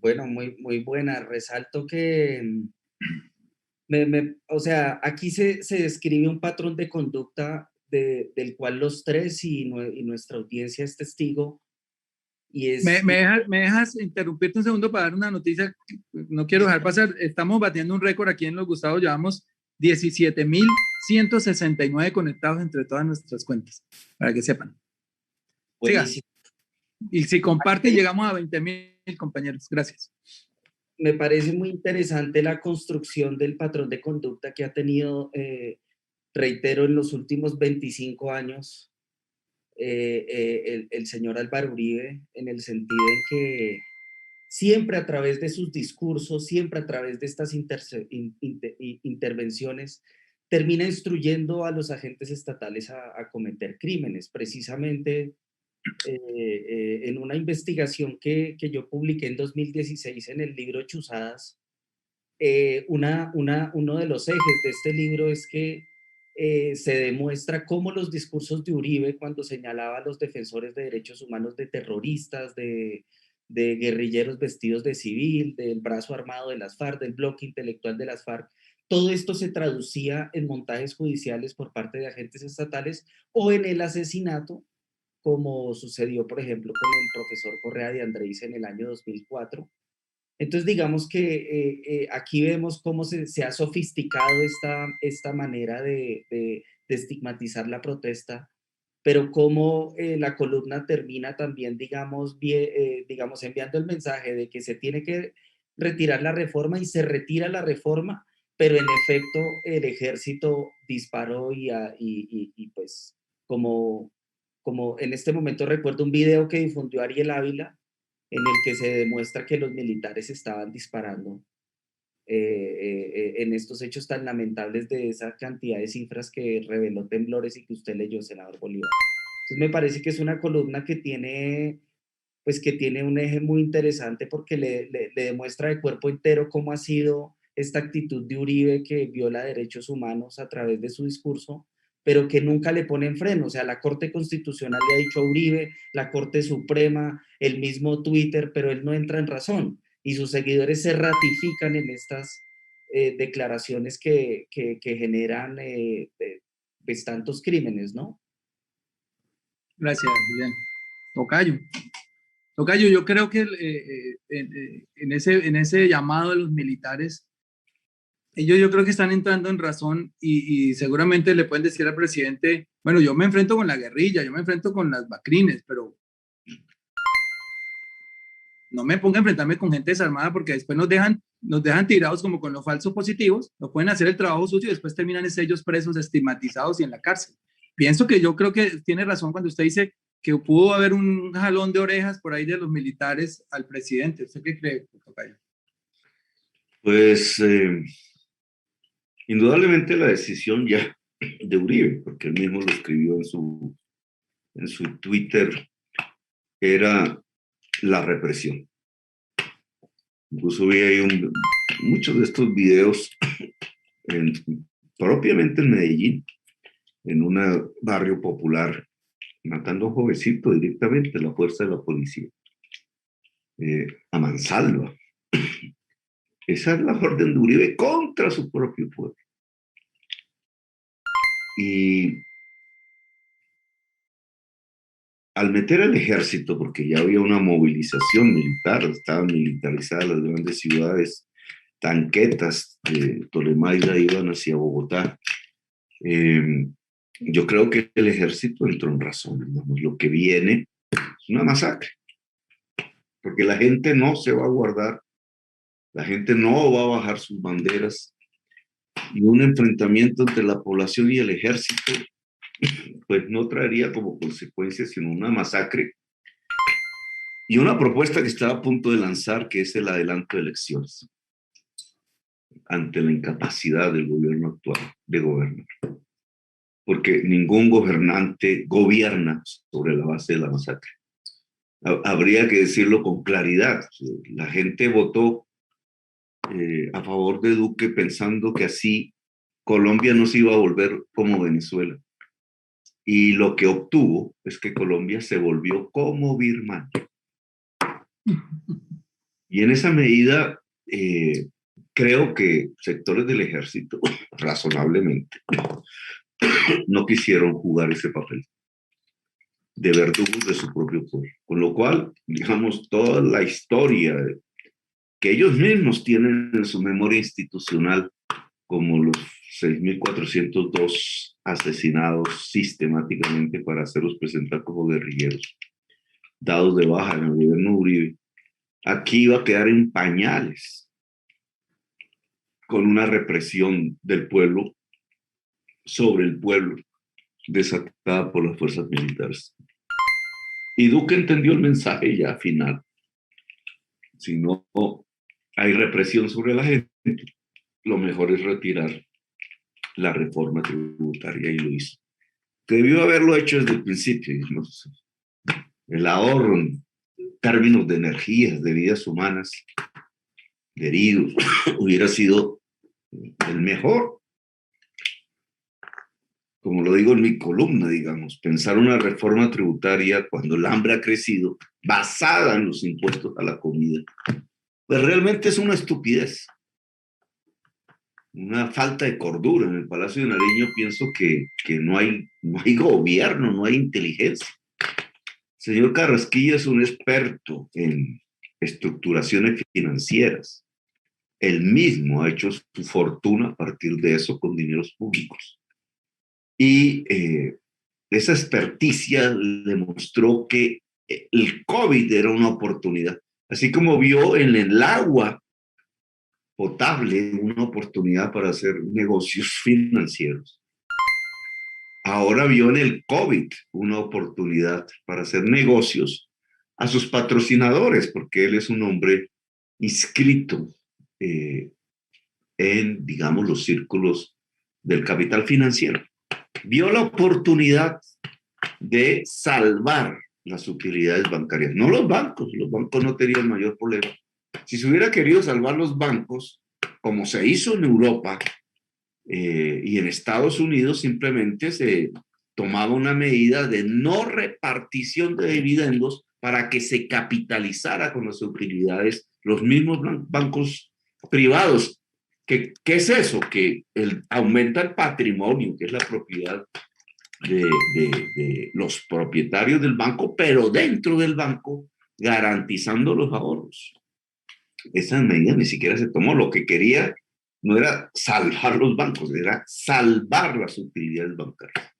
Bueno, muy buena. Resalto que, o sea, aquí se describe un patrón de conducta del cual los tres y nuestra audiencia es testigo, y ¿Me, es, me, dejas, ¿Me dejas interrumpirte un segundo para dar una noticia? No quiero dejar pasar. Estamos batiendo un récord aquí en Los Gustavos. Llevamos 17.169 conectados entre todas nuestras cuentas, para que sepan. Siga. buenísimo. Y si comparten, llegamos a 20.000 compañeros. Gracias. Me parece muy interesante la construcción del patrón de conducta que ha tenido, reitero, en los últimos 25 años, el señor Álvaro Uribe, en el sentido en que siempre a través de sus discursos, siempre a través de estas intervenciones, termina instruyendo a los agentes estatales a cometer crímenes. Precisamente en una investigación que yo publiqué en 2016 en el libro Chuzadas, uno de los ejes de este libro es que se demuestra cómo los discursos de Uribe, cuando señalaba a los defensores de derechos humanos de terroristas, de guerrilleros vestidos de civil, del brazo armado de las FARC, del bloque intelectual de las FARC, todo esto se traducía en montajes judiciales por parte de agentes estatales o en el asesinato, como sucedió, por ejemplo, con el profesor Correa de Andrés en el año 2004. Entonces, digamos que aquí vemos cómo se ha sofisticado esta manera de estigmatizar la protesta, pero cómo la columna termina también, digamos, enviando el mensaje de que se tiene que retirar la reforma, y se retira la reforma, pero en efecto el ejército disparó y pues como en este momento recuerdo un video que difundió Ariel Ávila, en el que se demuestra que los militares estaban disparando en estos hechos tan lamentables de esa cantidad de cifras que reveló Temblores y que usted leyó, senador Bolívar. Entonces me parece que es una columna que tiene un eje muy interesante, porque le demuestra de cuerpo entero cómo ha sido esta actitud de Uribe, que viola derechos humanos a través de su discurso, pero que nunca le ponen freno. O sea, la Corte Constitucional le ha dicho a Uribe, la Corte Suprema, el mismo Twitter, pero él no entra en razón, y sus seguidores se ratifican en estas declaraciones que generan pues tantos crímenes, ¿no? Gracias, Julián. Tocayo. Tocayo, yo creo que en ese llamado de los militares, ellos yo creo que están entrando en razón y seguramente le pueden decir al presidente, bueno, yo me enfrento con la guerrilla, yo me enfrento con las bacrines, pero no me ponga a enfrentarme con gente desarmada, porque después nos dejan tirados como con los falsos positivos, no pueden hacer el trabajo sucio y después terminan ellos presos, estigmatizados y en la cárcel. Yo creo que tiene razón cuando usted dice que pudo haber un jalón de orejas por ahí de los militares al presidente. ¿Usted qué cree, Tocayo? Pues indudablemente la decisión ya de Uribe, porque él mismo lo escribió en su Twitter, era la represión. Incluso vi ahí muchos de estos videos propiamente en Medellín, en un barrio popular, matando a un jovencito directamente, la fuerza de la policía, a mansalva. Esa es la orden de Uribe contra su propio pueblo. Y al meter al ejército, porque ya había una movilización militar, estaban militarizadas las grandes ciudades, tanquetas de Tolemaida iban hacia Bogotá. Yo creo que el ejército entró en razón, digamos, lo que viene es una masacre, porque la gente no se va a guardar, la gente no va a bajar sus banderas, y un enfrentamiento entre la población y el ejército pues no traería como consecuencia sino una masacre y una propuesta que estaba a punto de lanzar, que es el adelanto de elecciones, ante la incapacidad del gobierno actual de gobernar. Porque ningún gobernante gobierna sobre la base de la masacre. Habría que decirlo con claridad. La gente votó a favor de Duque pensando que así Colombia no se iba a volver como Venezuela. Y lo que obtuvo es que Colombia se volvió como Birmania. Y en esa medida, creo que sectores del ejército, razonablemente, no quisieron jugar ese papel de verdugos de su propio pueblo. Con lo cual, digamos, toda la historia que ellos mismos tienen en su memoria institucional, como los 6.402 asesinados sistemáticamente para hacerlos presentar como guerrilleros, dados de baja en el gobierno Uribe, aquí iba a quedar en pañales con una represión del pueblo sobre el pueblo desatada por las fuerzas militares. Y Duque entendió el mensaje ya final. Si no hay represión sobre la gente, lo mejor es retirar la reforma tributaria, y lo hizo. Debió haberlo hecho desde el principio, digamos. El ahorro en términos de energías, de vidas humanas, de heridos, hubiera sido el mejor. Como lo digo en mi columna, digamos, pensar una reforma tributaria cuando el hambre ha crecido, basada en los impuestos a la comida, pues realmente es una estupidez, una falta de cordura. En el Palacio de Nariño pienso que no hay gobierno, no hay inteligencia. El señor Carrasquilla es un experto en estructuraciones financieras. Él mismo ha hecho su fortuna a partir de eso con dineros públicos. Y esa experticia le mostró que el COVID era una oportunidad. Así como vio en el agua potable una oportunidad para hacer negocios financieros, ahora vio en el COVID una oportunidad para hacer negocios a sus patrocinadores, porque él es un hombre inscrito en, digamos, los círculos del capital financiero. Vio la oportunidad de salvar las utilidades bancarias, no los bancos no tenían mayor problema. Si se hubiera querido salvar los bancos, como se hizo en Europa y en Estados Unidos, simplemente se tomaba una medida de no repartición de dividendos para que se capitalizara con las utilidades los mismos bancos privados. ¿Qué es eso? Que aumenta el patrimonio, que es la propiedad de los propietarios del banco, pero dentro del banco garantizando los ahorros. Esa medida ni siquiera se tomó. Lo que quería no era salvar los bancos, era salvar las utilidades bancarias.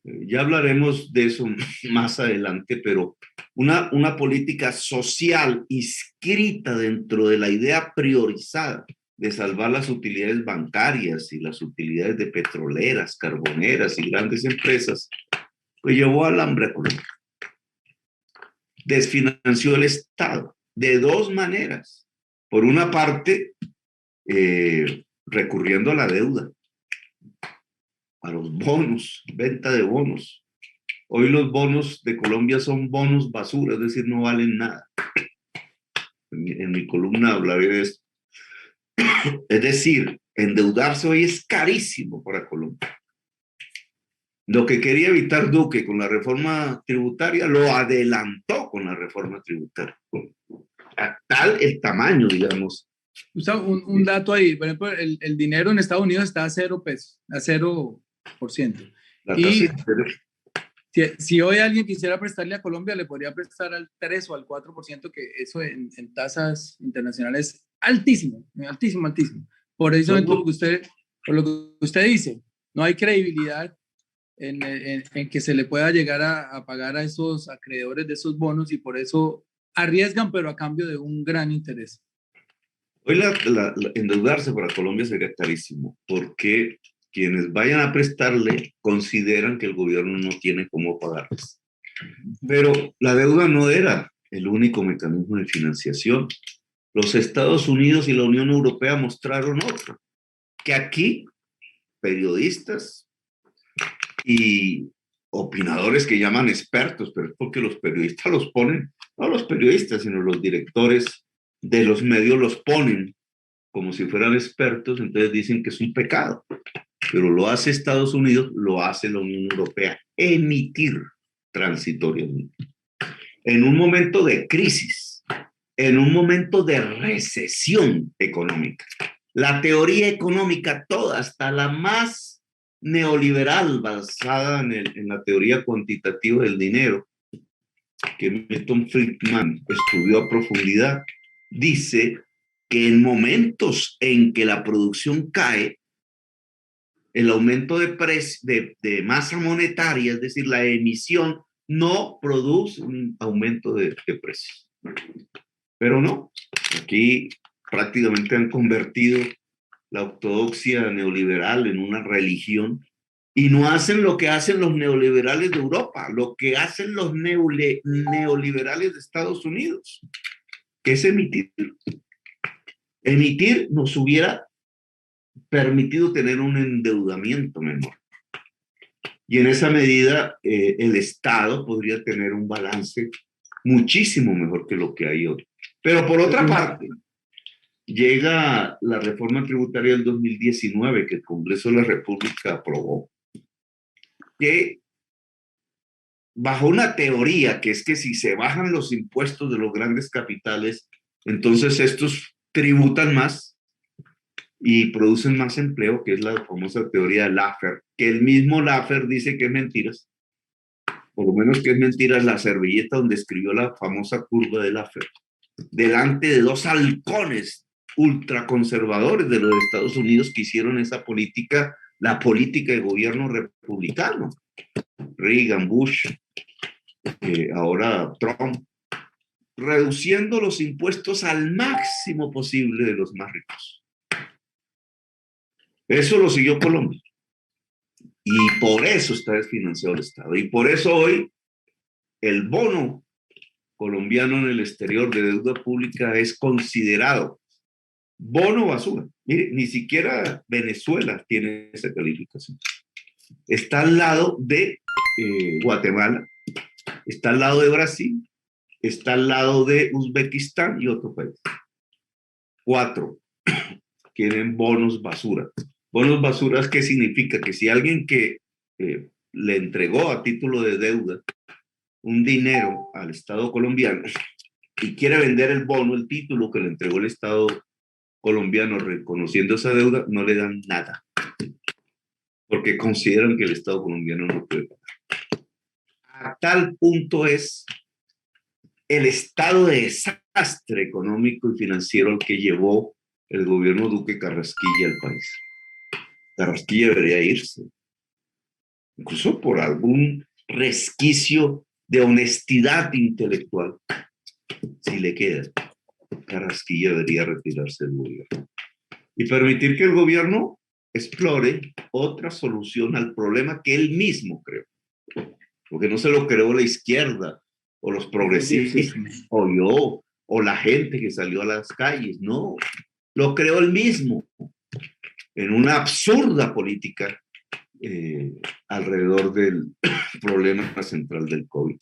Ya hablaremos de eso más adelante, pero una política social inscrita dentro de la idea priorizada de salvar las utilidades bancarias y las utilidades de petroleras, carboneras y grandes empresas, pues llevó al hambre a Colombia. Desfinanció el Estado de dos maneras. Por una parte, recurriendo a la deuda, a los bonos, venta de bonos. Hoy los bonos de Colombia son bonos basura, es decir, no valen nada. En mi columna hablaré de esto. Es decir, endeudarse hoy es carísimo para Colombia. Lo que quería evitar Duque con la reforma tributaria lo adelantó con la reforma tributaria. A tal el tamaño, digamos. Un dato ahí, por ejemplo, el dinero en Estados Unidos está a 0 pesos, a 0%. Y si hoy alguien quisiera prestarle a Colombia, le podría prestar al 3 o al 4%, que eso en tasas internacionales es altísimo, altísimo, altísimo. Por eso, por lo que usted dice, no hay credibilidad en que se le pueda llegar a pagar a esos acreedores de esos bonos, y por eso arriesgan, pero a cambio de un gran interés. Hoy endeudarse para Colombia sería carísimo, porque quienes vayan a prestarle consideran que el gobierno no tiene cómo pagarles. Pero la deuda no era el único mecanismo de financiación. Los Estados Unidos y la Unión Europea mostraron otro, que aquí periodistas y opinadores que llaman expertos, pero es porque los periodistas los ponen, no los periodistas, sino los directores de los medios los ponen como si fueran expertos, entonces dicen que es un pecado, pero lo hace Estados Unidos, lo hace la Unión Europea, emitir transitoriamente. En un momento de crisis, en un momento de recesión económica. La teoría económica toda, hasta la más neoliberal, basada en la teoría cuantitativa del dinero, que Milton Friedman estudió a profundidad, dice que en momentos en que la producción cae, el aumento de masa monetaria, es decir, la emisión, no produce un aumento de precios. Pero no, aquí prácticamente han convertido la ortodoxia neoliberal en una religión y no hacen lo que hacen los neoliberales de Europa, lo que hacen los neoliberales de Estados Unidos, que es emitir. Emitir nos hubiera permitido tener un endeudamiento menor. Y en esa medida el Estado podría tener un balance muchísimo mejor que lo que hay hoy. Pero por otra parte, llega la reforma tributaria del 2019 que el Congreso de la República aprobó, que bajo una teoría que es que si se bajan los impuestos de los grandes capitales, entonces estos tributan más y producen más empleo, que es la famosa teoría de Laffer, que el mismo Laffer dice que es mentiras, por lo menos que es mentiras la servilleta donde escribió la famosa curva de Laffer, delante de dos halcones ultraconservadores de los Estados Unidos que hicieron esa política, la política de gobierno republicano. Reagan, Bush, ahora Trump, reduciendo los impuestos al máximo posible de los más ricos. Eso lo siguió Colombia. Y por eso está desfinanciado el Estado. Y por eso hoy el bono colombiano en el exterior de deuda pública es considerado bono basura. Mire, ni siquiera Venezuela tiene esa calificación. Está al lado de Guatemala, está al lado de Brasil, está al lado de Uzbekistán y otro país. 4 quieren bonos basura. Bonos basura, ¿qué significa? Que si alguien que le entregó a título de deuda un dinero al Estado colombiano y quiere vender el bono, el título que le entregó el Estado colombiano reconociendo esa deuda, no le dan nada, porque consideran que el Estado colombiano no puede pagar. A tal punto es el estado de desastre económico y financiero al que llevó el gobierno Duque Carrasquilla al país. Carrasquilla debería irse, incluso por algún resquicio de honestidad intelectual, si le queda. Carrasquilla debería retirarse del gobierno y permitir que el gobierno explore otra solución al problema que él mismo creó, porque no se lo creó la izquierda o los progresistas o yo o la gente que salió a las calles, no, lo creó él mismo en una absurda política alrededor del problema central del COVID.